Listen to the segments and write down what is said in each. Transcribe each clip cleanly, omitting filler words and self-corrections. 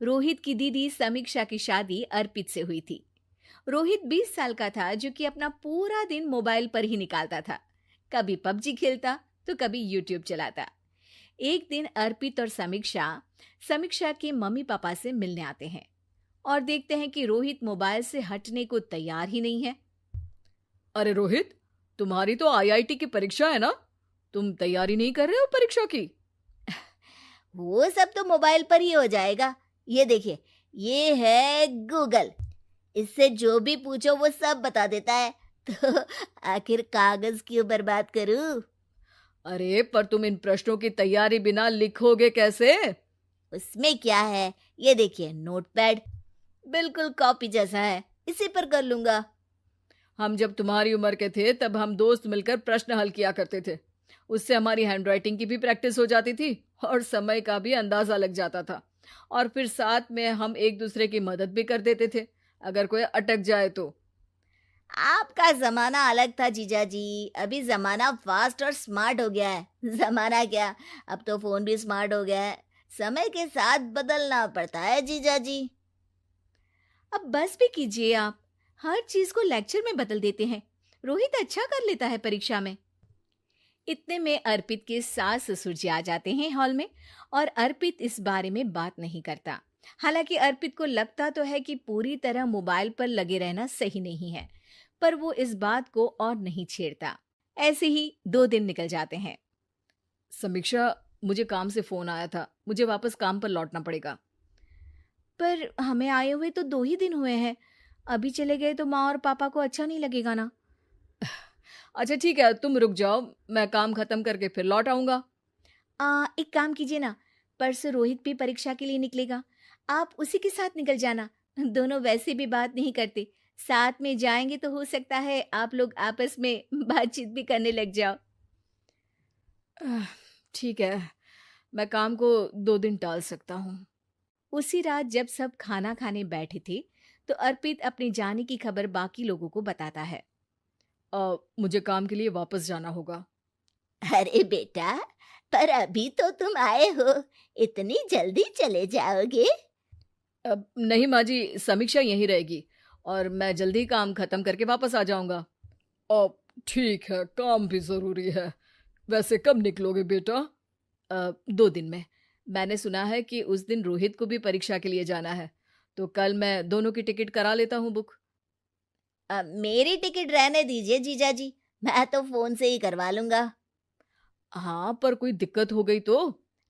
रोहित की दीदी समीक्षा की शादी अर्पित से हुई थी। रोहित 20 साल का था जो कि अपना पूरा दिन मोबाइल पर ही निकालता था। कभी पबजी खेलता तो कभी यूट्यूब चलाता। एक दिन अर्पित और समीक्षा समीक्षा के मम्मी पापा से मिलने आते हैं और देखते हैं कि रोहित मोबाइल से हटने को तैयार ही नहीं है। अरे रोहित, तुम्हारी तो आईआईटी की परीक्षा है ना? तुम तैयारी नहीं कर रहे हो परीक्षा की? वो सब तो मोबाइल पर ही हो जाएगा। ये देखिए, ये है गूगल। इससे जो भी पूछो वो सब बता देता है। तो आखिर कागज क्यों बर्बाद करूं? अरे पर तुम इन प्रश्नों की तैयारी बिना लिखोगे कैसे? उसमें क्या है, ये देखिए नोटपैड, बिल्कुल कॉपी जैसा है, इसी पर कर लूंगा। हम जब तुम्हारी उम्र के थे तब हम दोस्त मिलकर प्रश्न हल किया करते थे। उससे हमारी हैंडराइटिंग की भी प्रैक्टिस हो जाती थी और समय का भी अंदाजा लग जाता था। और फिर साथ में हम एक दूसरे की मदद भी कर देते थे अगर कोई अटक जाए तो। आपका जमाना अलग था जीजा जी। अभी जमाना फास्ट और स्मार्ट हो गया है। जमाना क्या, अब तो फोन भी स्मार्ट हो गया है। समय के साथ बदलना पड़ता है जीजा जी। अब बस भी कीजिए आप। हर चीज को लेक्चर में बदल देते हैं। रोहित अच्छा कर लेता है परीक्षा में। इतने में अर्पित के सास ससुर जी आ जाते हैं हॉल में और अर्पित इस बारे में बात नहीं करता। हालांकि अर्पित को लगता तो है कि पूरी तरह मोबाइल पर लगे रहना सही नहीं है, पर वो इस बात को और नहीं छेड़ता। ऐसे ही 2 दिन निकल जाते हैं। समीक्षा, मुझे काम से फोन आया था, मुझे वापस काम पर लौटना पड़ेगा। पर हमें आए हुए तो 2 ही दिन हुए हैं। अभी चले गए तो माँ और पापा को अच्छा नहीं लगेगा ना। अच्छा ठीक है, तुम रुक जाओ, मैं काम खत्म करके फिर लौट आऊंगा। एक काम कीजिए ना, परसों रोहित भी परीक्षा के लिए निकलेगा। आप उसी के साथ निकल जाना। दोनों वैसे भी बात नहीं करते। साथ में जाएंगे तो हो सकता है आप लोग आपस में बातचीत भी करने लग जाओ। आह, ठीक है, मैं काम को 2 दिन टाल सकता हूँ। उसी रात जब सब खाना खाने बैठे थे तो अर्पित अपने जाने की खबर बाकी लोगों को बताता है। मुझे काम के लिए वापस जाना होगा। अरे बेटा, पर अभी तो तुम आए हो, इतनी जल्दी चले जाओगे? नहीं माँ जी, समीक्षा यहीं रहेगी और मैं जल्दी काम खत्म करके वापस आ जाऊंगा। ठीक है, काम भी जरूरी है। वैसे कब निकलोगे बेटा? 2 दिन में। मैंने सुना है कि उस दिन रोहित को भी परीक्षा के लिए जाना है, तो कल मैं दोनों की टिकट करा लेता हूँ बुक। मेरी टिकट रहने दीजिए जीजा जी, मैं तो फोन से ही करवा लूंगा। हाँ, पर कोई दिक्कत हो गई तो?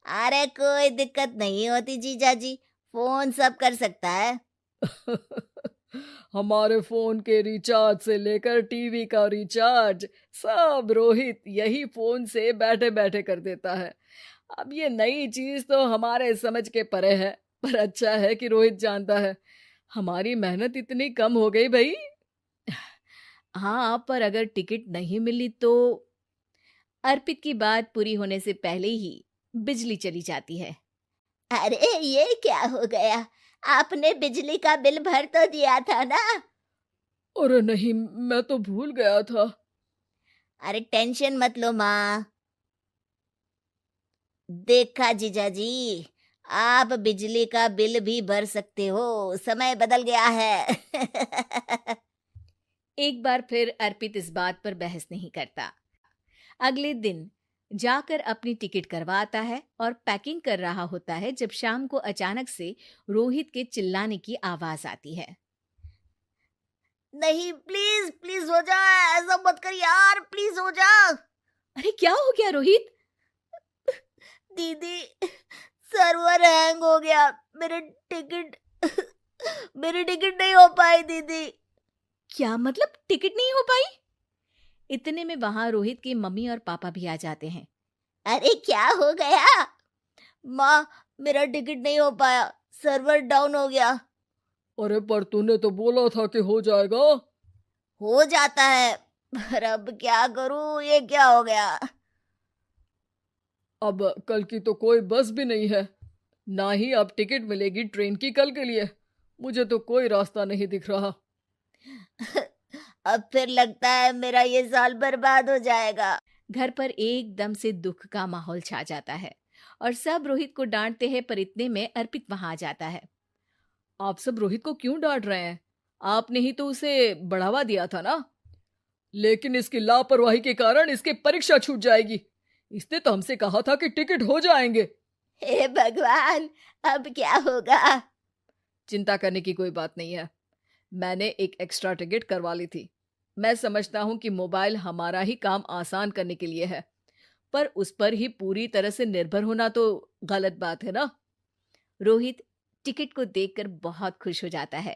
अरे कोई दिक्कत नहीं होती जीजा जी, फोन सब कर सकता है। हमारे फोन के रिचार्ज से लेकर टीवी का रिचार्ज सब रोहित यही फोन से बैठे बैठे कर देता है। अब ये नई चीज तो हमारे समझ के परे है, पर अच्छा है कि रोहित जानता है। हमारी मेहनत इतनी कम हो गई भाई। हाँ, पर अगर टिकट नहीं मिली तो? अर्पित की बात पूरी होने से पहले ही बिजली चली जाती है। अरे ये क्या हो गया, आपने बिजली का बिल भर तो दिया था ना? अरे नहीं, मैं तो भूल गया था। अरे टेंशन मत लो माँ। देखा जीजा जी, आप बिजली का बिल भी भर सकते हो, समय बदल गया है। एक बार फिर अर्पित इस बात पर बहस नहीं करता। अगले दिन जाकर अपनी टिकट करवाता है और पैकिंग कर रहा होता है जब शाम को अचानक से रोहित के चिल्लाने की आवाज आती है। नहीं, प्लीज प्लीज हो जा, ऐसा मत कर यार, प्लीज हो जा। अरे क्या हो गया रोहित? दीदी, सर्वर हैंग हो गया, मेरे टिकट मेरी टिकट नहीं हो पाई दीदी। क्या मतलब टिकट नहीं हो पाई? इतने में वहां रोहित के मम्मी और पापा भी आ जाते हैं। अरे क्या हो गया? माँ, मेरा टिकट नहीं हो पाया, सर्वर डाउन हो गया। अरे पर तूने तो बोला था कि हो जाएगा। हो जाता है, पर अब क्या करूं, ये क्या हो गया? अब कल की तो कोई बस भी नहीं है, ना ही अब टिकट मिलेगी ट्रेन की कल के लिए। मुझे तो कोई रास्ता नहीं दिख रहा। अब फिर लगता है मेरा ये साल बर्बाद हो जाएगा। घर पर एकदम से दुख का माहौल छा जाता है और सब रोहित को डांटते हैं, पर इतने में अर्पित वहां आ जाता है। आप सब रोहित को क्यों डांट रहे हैं? आपने ही तो उसे बढ़ावा दिया था ना। लेकिन इसकी लापरवाही के कारण इसकी परीक्षा छूट जाएगी। इसने तो हमसे कहा था कि टिकट हो जाएंगे। हे भगवान, अब क्या होगा? चिंता करने की कोई बात नहीं है। मैंने एक एक्स्ट्रा टिकट करवा ली थी। मैं समझता हूँ कि मोबाइल हमारा ही काम आसान करने के लिए है, पर उस पर ही पूरी तरह से निर्भर होना तो गलत बात है ना। रोहित टिकट को देखकर बहुत खुश हो जाता है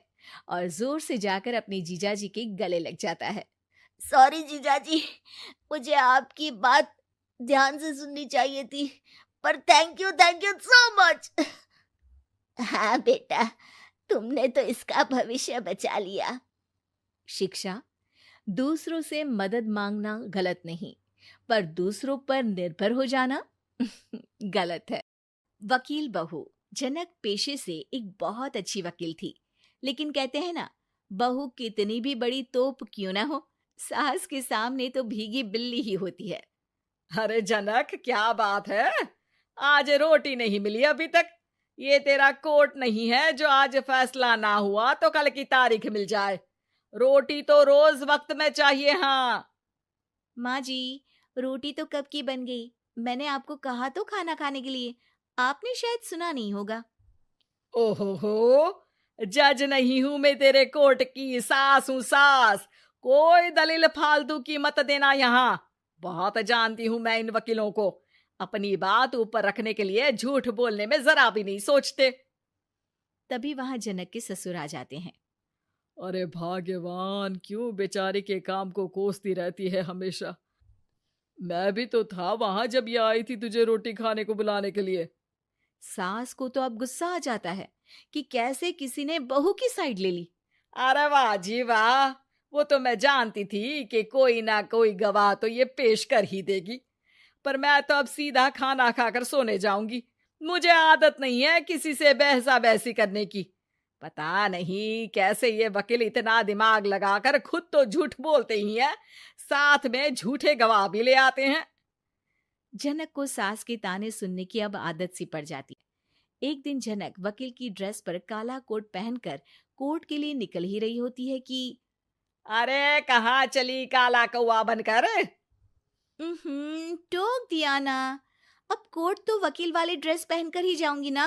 और जोर से जाकर अपने जीजाजी के गले लग जाता है। सॉरी जीजाजी, मुझे आपकी बात ध्यान से सुननी चाहिए थी, पर थैंक यू सो मच। हाँ बेटा, तुमने तो इसका भविष्य बचा लिया। शिक्षा, दूसरों से मदद मांगना गलत नहीं, पर दूसरों पर निर्भर हो जाना गलत है। वकील बहू। जनक पेशे से एक बहुत अच्छी वकील थी, लेकिन कहते हैं ना, बहू कितनी भी बड़ी तोप क्यों ना हो, सास के सामने तो भीगी बिल्ली ही होती है। अरे जनक, क्या बात है? आज रोटी नहीं मिली अभी तक। ये तेरा कोर्ट नहीं है जो आज फैसला ना हुआ तो कल की तारीख मिल जाए। रोटी तो रोज वक्त में चाहिए। हाँ माँ जी, रोटी तो कब की बन गई। मैंने आपको कहा तो खाना खाने के लिए, आपने शायद सुना नहीं होगा। ओहो, जज नहीं हूं मैं तेरे कोर्ट की, सास हूं सास। कोई दलील फालतू की मत देना यहाँ। बहुत जानती हूं मैं इन वकीलों को। अपनी बात ऊपर रखने के लिए झूठ बोलने में जरा भी नहीं सोचते। तभी वहां जनक के ससुर आ जाते हैं। अरे भाग्यवान, क्यों बेचारे के काम को कोसती रहती है हमेशा। मैं भी तो था वहां जब ये आई थी तुझे रोटी खाने को बुलाने के लिए। सास को तो अब गुस्सा आ जाता है कि कैसे किसी ने बहू की साइड ले ली। अरे वाह जी वाह, वो तो मैं जानती थी कि कोई ना कोई गवाह तो ये पेश कर ही देगी। पर मैं तो अब सीधा खाना खाकर सोने जाऊंगी। मुझे आदत नहीं है किसी से बहसा बहसी करने की। पता नहीं कैसे ये वकील इतना दिमाग लगाकर खुद तो झूठ बोलते ही हैं, साथ में झूठे गवाह भी ले आते हैं। जनक को सास के ताने सुनने की अब आदत सी पड़ जाती है। एक दिन जनक वकील की ड्रेस पर काला कोट पहनकर कोर्ट के लिए निकल ही रही होती है कि अरे कहाँ चली काला कौवा बनकर? टोक दिया ना। अब कोर्ट तो वकील वाले ड्रेस पहनकर ही जाऊंगी ना।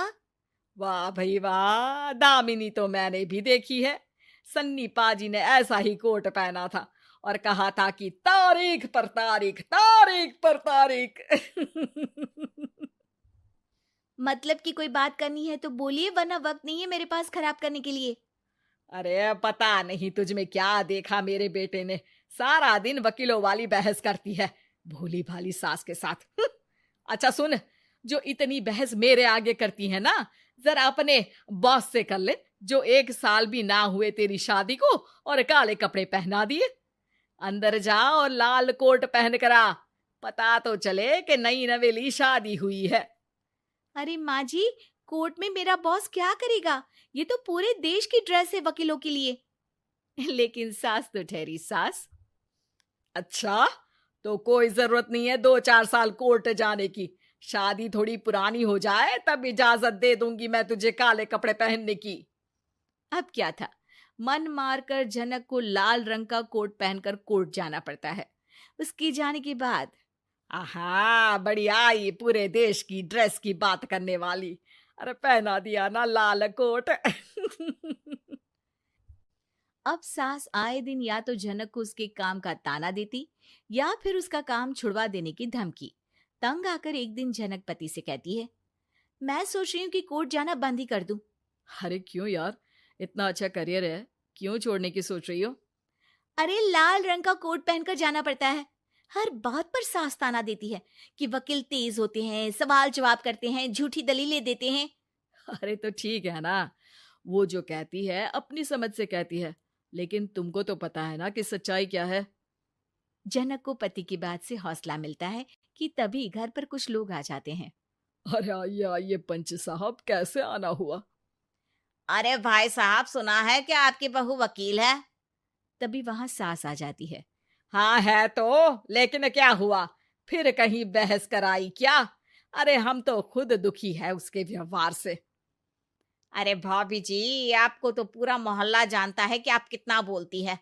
वाह भाई वाह, दामिनी तो मैंने भी देखी है। सन्नी पाजी ने ऐसा ही कोट पहना था और कहा था कि तारीख पर तारीख, तारीख पर तारीख। मतलब कि कोई बात करनी है तो बोलिए, वरना वक्त नहीं है मेरे पास खराब करने के लिए। अरे पता नहीं तुझ में क्या देखा मेरे बेटे ने, सारा दिन वकीलों वाली बहस करती है भोली भाली सास के साथ। अच्छा सुन, जो इतनी बहस मेरे आगे करती है ना, जरा अपने बॉस से कर ले, जो 1 साल भी ना हुए तेरी शादी को और काले कपड़े पहना दिए। अंदर जा और लाल कोट पहन कर आ, पता तो चले कि नई नवेली शादी हुई है। अरे माँ जी, कोर्ट में मेरा बॉस क्या करेगा? ये तो पूरे देश की ड्रेस है वकीलों के लिए। लेकिन सास तो ठहरी सास। अच्छा, तो कोई जरूरत नहीं है 2-4 साल कोर्ट जाने की। शादी थोड़ी पुरानी हो जाए तब इजाजत दे दूंगी मैं तुझे काले कपड़े पहनने की। अब क्या था, मन मारकर जनक को लाल रंग का कोट पहनकर कोर्ट जाना पड़ता है। उसके जाने के बाद आहा, बढ़िया, ये पूरे देश की ड्रेस की बात करने वाली। अरे पहना दिया ना लाल कोट। अब सास आए दिन या तो जनक को उसके काम का ताना देती या फिर उसका काम छुड़वा देने की धमकी। तंग आकर एक दिन जनक पति से कहती है, मैं सोच रही हूँ कि कोर्ट जाना बंद ही कर दूं। अरे क्यों यार, इतना अच्छा करियर है, क्यों छोड़ने की सोच रही हो? अरे लाल रंग का कोट पहनकर जाना पड़ता है। हर बात पर सास ताना देती है कि वकील तेज होते हैं, सवाल जवाब करते हैं, झूठी दलीलें देते हैं। अरे तो ठीक है ना, वो जो कहती है अपनी समझ से कहती है, लेकिन तुमको तो पता है ना कि सच्चाई क्या है। जनक को पति की बात से हौसला मिलता है कि तभी घर पर कुछ लोग आ जाते हैं। अरे आइए पंच साहब, कैसे आना हुआ? अरे भाई साहब, सुना है कि आपकी बहू वकील है। तभी वहां सास आ जाती है। हाँ है तो, लेकिन क्या हुआ, फिर कहीं बहस कराई क्या? अरे हम तो खुद दुखी है उसके व्यवहार से। अरे भाभी जी, आपको तो पूरा मोहल्ला जानता है कि आप कितना बोलती है।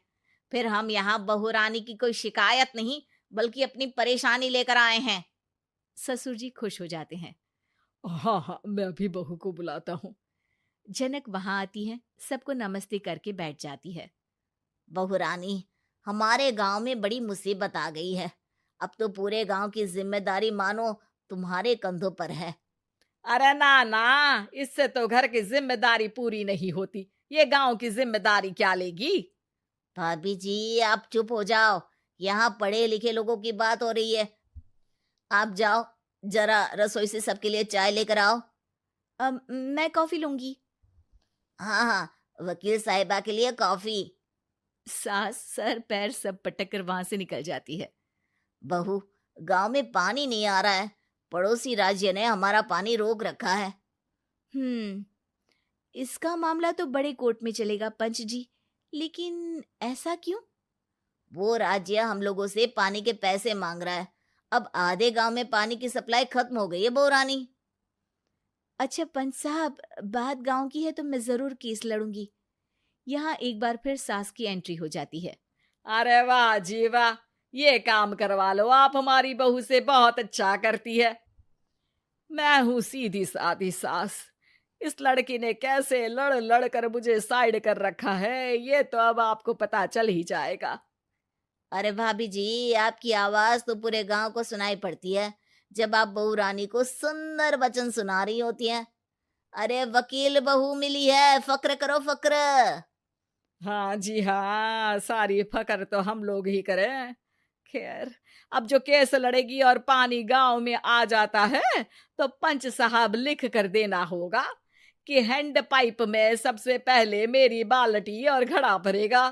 फिर हम यहाँ बहू रानी की कोई शिकायत नहीं, बल्कि अपनी परेशानी लेकर आए हैं। ससुर जी खुश हो जाते हैं। हाँ हाँ, मैं अभी बहू को बुलाता हूँ। जनक वहां आती है, सबको नमस्ते करके बैठ जाती है। बहू रानी, हमारे गांव में बड़ी मुसीबत आ गई है। अब तो पूरे गांव की जिम्मेदारी मानो तुम्हारे कंधों पर है। अरे ना ना, इससे तो घर की जिम्मेदारी पूरी नहीं होती। ये गांव की जिम्मेदारी क्या लेगी? भाभी जी, आप चुप हो जाओ। यहाँ पढ़े लिखे लोगों की बात हो रही है। आप जाओ, जरा रसोई से सबके लिए चाय लेकर आओ। मैं कॉफी लूंगी। हाँ हाँ, वकील साहिबा के लिए कॉफी। सास सर पैर सब पटक कर वहां से निकल जाती है। बहू, गांव में पानी नहीं आ रहा है। पड़ोसी राज्य ने हमारा पानी रोक रखा है। इसका मामला तो बड़े कोर्ट में चलेगा पंच जी, लेकिन ऐसा क्यों? वो राज्य हम लोगों से पानी के पैसे मांग रहा है। अब आधे गांव में पानी की सप्लाई खत्म हो गई है बहू रानी। अच्छा पंच साहब, बात गांव की है तो मैं जरूर केस लड़ूंगी। यहाँ एक बार फिर सास की एंट्री हो जाती है। अरे वाह जी वाह, ये काम करवा लो, आप हमारी बहू से बहुत अच्छा करती है। मैं हूँ सीधी सादी सास। इस लड़की ने कैसे लड़ लड़ कर मुझे साइड कर रखा है, ये तो अब आपको पता चल ही जाएगा। अरे भाभी जी, आपकी आवाज तो पूरे गांव को सुनाई पड़ती है जब आप बहू रानी को सुंदर वचन सुना रही होती हैं। अरे वकील बहू मिली है, फक्र करो फक्र। हाँ जी हाँ, सारी फकर तो हम लोग ही करें। खैर, अब जो केस लड़ेगी और पानी गांव में आ जाता है तो पंच साहब लिख कर देना होगा कि हैंड पाइप में सबसे पहले मेरी बाल्टी और घड़ा भरेगा।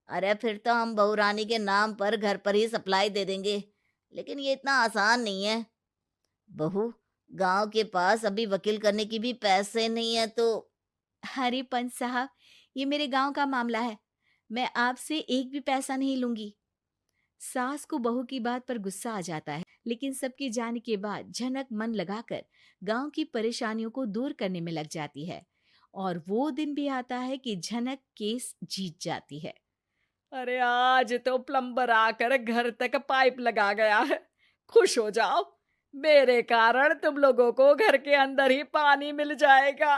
अरे फिर तो हम बहू रानी के नाम पर घर पर ही सप्लाई दे देंगे, लेकिन ये इतना आसान नहीं है। बहू, गांव के पास अभी वकील करने की भी पैसे नहीं है तो। अरे पंच साहब, ये मेरे गांव का मामला है, मैं आपसे एक भी पैसा नहीं लूंगी। सास को बहू की बात पर गुस्सा आ जाता है, लेकिन सबके जाने के बाद झनक मन लगाकर गांव की परेशानियों को दूर करने में लग जाती है। और वो दिन भी आता है कि झनक केस जीत जाती है। अरे आज तो प्लम्बर आकर घर तक पाइप लगा गया है। खुश हो जाओ, मेरे कारण तुम लोगों को घर के अंदर ही पानी मिल जाएगा।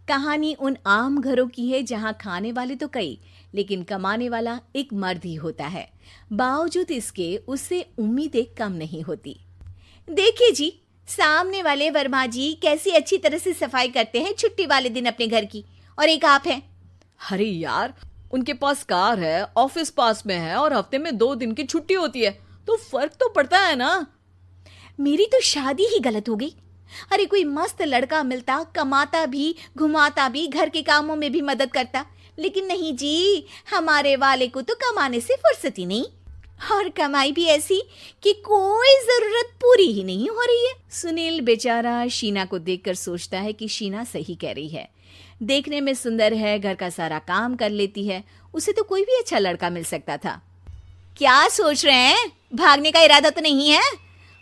कहानी उन आम घरों की है जहां खाने वाले तो कई, लेकिन कमाने वाला एक मर्द ही होता है। बावजूद इसके उससे उम्मीदें कम नहीं होती। देखिए जी, सामने वाले वर्मा जी कैसी अच्छी तरह से सफाई करते हैं छुट्टी वाले दिन अपने घर की, और एक आप हैं। अरे यार, उनके पास कार है, ऑफिस पास में है और हफ्ते में 2 दिन की छुट्टी होती है, तो फर्क तो पड़ता है ना। मेरी तो शादी ही गलत हो गई। अरे कोई मस्त लड़का मिलता, कमाता भी, घुमाता भी, घर के कामों में भी मदद करता, लेकिन नहीं जी, हमारे वाले को तो कमाने से फुर्सत ही नहीं, और कमाई भी ऐसी कि कोई जरूरत पूरी ही नहीं हो रही है। सुनील बेचारा शीना को देखकर सोचता है कि शीना सही कह रही है। देखने में सुंदर है, घर का सारा काम कर लेती है, उसे तो कोई भी अच्छा लड़का मिल सकता था। क्या सोच रहे हैं? भागने का इरादा तो नहीं है?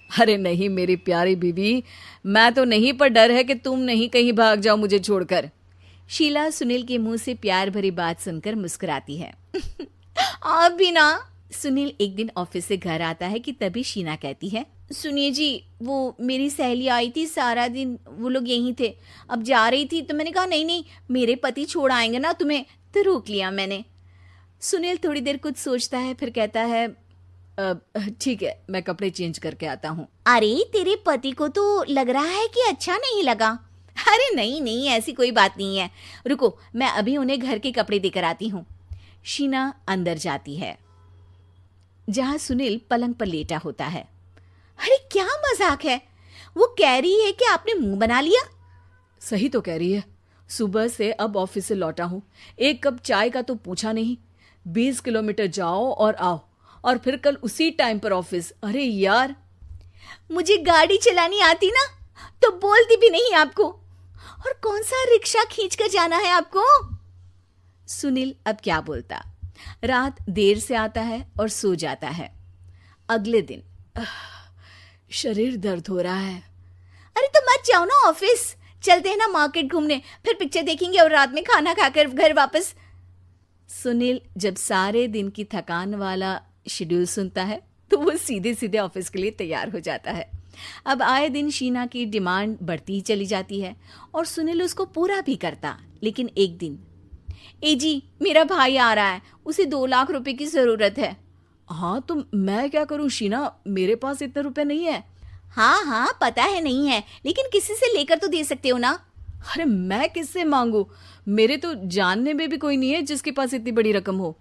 अरे नहीं मेरी प्यारी बीवी, मैं तो नहीं, पर डर है कि तुम नहीं कहीं भाग जाओ मुझे छोड़कर। शीला सुनील के मुंह से प्यार भरी बात सुनकर मुस्कुराती है। आप भी ना। सुनील एक दिन ऑफिस से घर आता है कि तभी शीना कहती है, सुनिए जी, वो मेरी सहेली आई थी, सारा दिन वो लोग यहीं थे, अब जा रही थी तो मैंने कहा नहीं नहीं, मेरे पति छोड़ आएंगे ना तुम्हें, तो रोक लिया मैंने। सुनील थोड़ी देर कुछ सोचता है, फिर कहता है, ठीक है, मैं कपड़े चेंज करके आता हूँ। अरे तेरे पति को तो लग रहा है कि अच्छा नहीं लगा। अरे नहीं नहीं, ऐसी कोई बात नहीं है, रुको मैं अभी उन्हें घर के कपड़े देकर आती हूँ। शीना अंदर जाती है जहां सुनील पलंग पर लेटा होता है। अरे क्या मजाक है, वो कह रही है कि आपने मुंह बना लिया। सही तो कह रही है, सुबह से अब ऑफिस से लौटा हूँ, एक कप चाय का तो पूछा नहीं। 20 किलोमीटर जाओ और आओ, और फिर कल उसी टाइम पर ऑफिस। अरे यार, मुझे गाड़ी चलानी आती ना तो बोलती भी नहीं आपको, और कौन सा रिक्शा खींच कर जाना है आपको। सुनील अब क्या बोलता। रात देर से आता है और सो जाता है। अगले दिन शरीर दर्द हो रहा है। अरे तो मत जाओ ना ऑफिस, चलते हैं ना मार्केट घूमने, फिर पिक्चर देखेंगे और रात में खाना खाकर घर वापस। सुनील जब सारे दिन की थकान वाला शेड्यूल सुनता है तो वो सीधे सीधे ऑफिस के लिए तैयार हो जाता है। अब आए दिन शीना की डिमांड बढ़ती ही चली जाती है और सुनील उसको पूरा भी करता। लेकिन एक दिन, ए जी मेरा भाई आ रहा है, उसे 2 लाख रुपए की जरूरत है। हाँ तो मैं क्या करूँ शीना, मेरे पास इतने रुपए नहीं है। हाँ हाँ पता है नहीं है, लेकिन किसी से लेकर तो दे सकते हो ना। अरे मैं किससे मांगू, मेरे तो जानने में भी कोई नहीं है जिसके पास इतनी बड़ी रकम हो।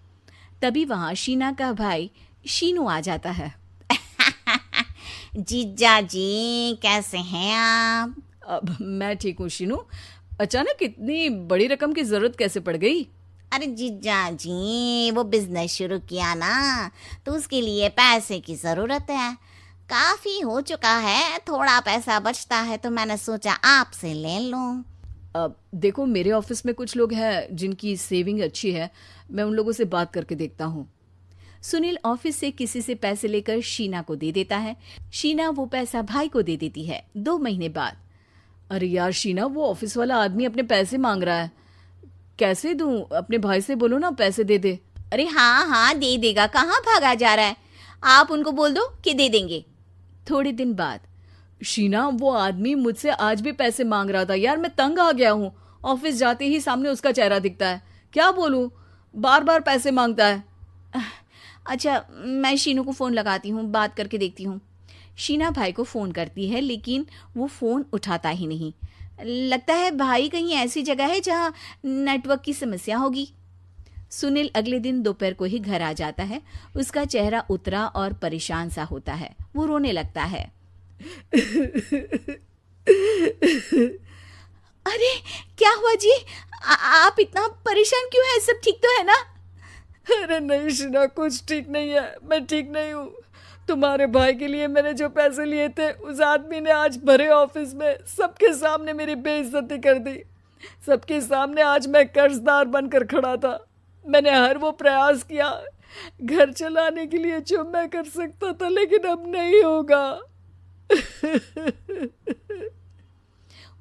तभी वहां शीना का भाई शीनू आ जाता है। जीजा जी कैसे हैं आप? अब मैं ठीक हूँ शीनू, अचानक इतनी बड़ी रकम की जरूरत कैसे पड़ गई? अरे जीजा जी वो बिजनेस शुरू किया ना, तो उसके लिए पैसे की जरूरत है। काफी हो चुका है, थोड़ा पैसा बचता है तो मैंने सोचा आपसे ले लूं। अब देखो मेरे ऑफिस में कुछ लोग हैं जिनकी सेविंग अच्छी है, मैं उन लोगों से बात करके देखता हूँ। सुनील ऑफिस से किसी से पैसे लेकर शीना को दे देता है। शीना वो पैसा भाई को दे देती है। 2 महीने बाद, अरे यार शीना, वो ऑफिस वाला आदमी अपने पैसे मांग रहा है, कैसे दूं? अपने भाई से बोलो ना पैसे दे दे। अरे हाँ हाँ दे देगा, कहाँ भागा जा रहा है, आप उनको बोल दो कि दे देंगे। थोड़े दिन बाद, शीना वो आदमी मुझसे आज भी पैसे मांग रहा था यार, मैं तंग आ गया हूँ। ऑफिस जाते ही सामने उसका चेहरा दिखता है, क्या बोलूँ, बार बार पैसे मांगता है। अच्छा मैं शीनू को फ़ोन लगाती हूँ, बात करके देखती हूँ। शीना भाई को फ़ोन करती है लेकिन वो फ़ोन उठाता ही नहीं। लगता है भाई कहीं ऐसी जगह है जहाँ नेटवर्क की समस्या होगी। सुनील अगले दिन दोपहर को ही घर आ जाता है। उसका चेहरा उतरा और परेशान सा होता है। वो रोने लगता है। अरे क्या हुआ जी, आप इतना परेशान क्यों हैं? सब ठीक तो है ना? अरे नहीं शीना, कुछ ठीक नहीं है, मैं ठीक नहीं हूँ। तुम्हारे भाई के लिए मैंने जो पैसे लिए थे, उस आदमी ने आज भरे ऑफिस में सबके सामने मेरी बेइज्जती कर दी। सबके सामने आज मैं कर्जदार बनकर खड़ा था। मैंने हर वो प्रयास किया घर चलाने के लिए जो मैं कर सकता था, लेकिन अब नहीं होगा।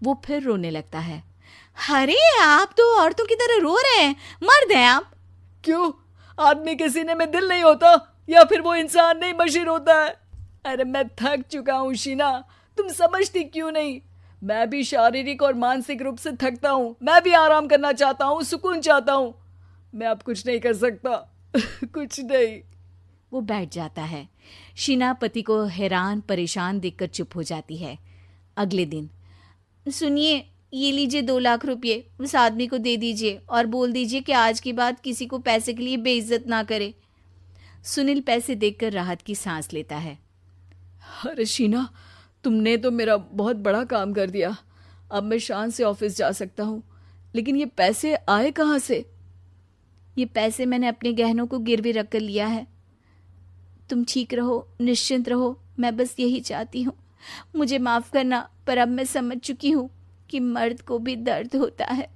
वो फिर रोने लगता है। अरे आप तो औरतों की तरह रो रहे हैं, मर्द हैं आप। क्यों, आदमी के सीने में दिल नहीं होता, या फिर वो इंसान नहीं मशीन होता है? अरे मैं थक चुका हूँ शीना, तुम समझती क्यों नहीं? मैं भी शारीरिक और मानसिक रूप से थकता हूँ, मैं भी आराम करना चाहता हूँ, सुकून चाहता हूँ। मैं अब कुछ नहीं कर सकता। कुछ नहीं। वो बैठ जाता है। शीना पति को हैरान परेशान देखकर चुप हो जाती है। अगले दिन, सुनिए ये लीजिए 2 लाख रुपये, उस आदमी को दे दीजिए और बोल दीजिए कि आज के बाद किसी को पैसे के लिए बेइज्जत ना करे। सुनील पैसे देखकर राहत की सांस लेता है। अरे शीना, तुमने तो मेरा बहुत बड़ा काम कर दिया। अब मैं शान से ऑफिस जा सकता हूँ, लेकिन ये पैसे आए कहाँ से? ये पैसे मैंने अपने गहनों को गिरवी रख कर लिया है। तुम ठीक रहो, निश्चिंत रहो, मैं बस यही चाहती हूँ। मुझे माफ़ करना, पर अब मैं समझ चुकी हूँ कि मर्द को भी दर्द होता है।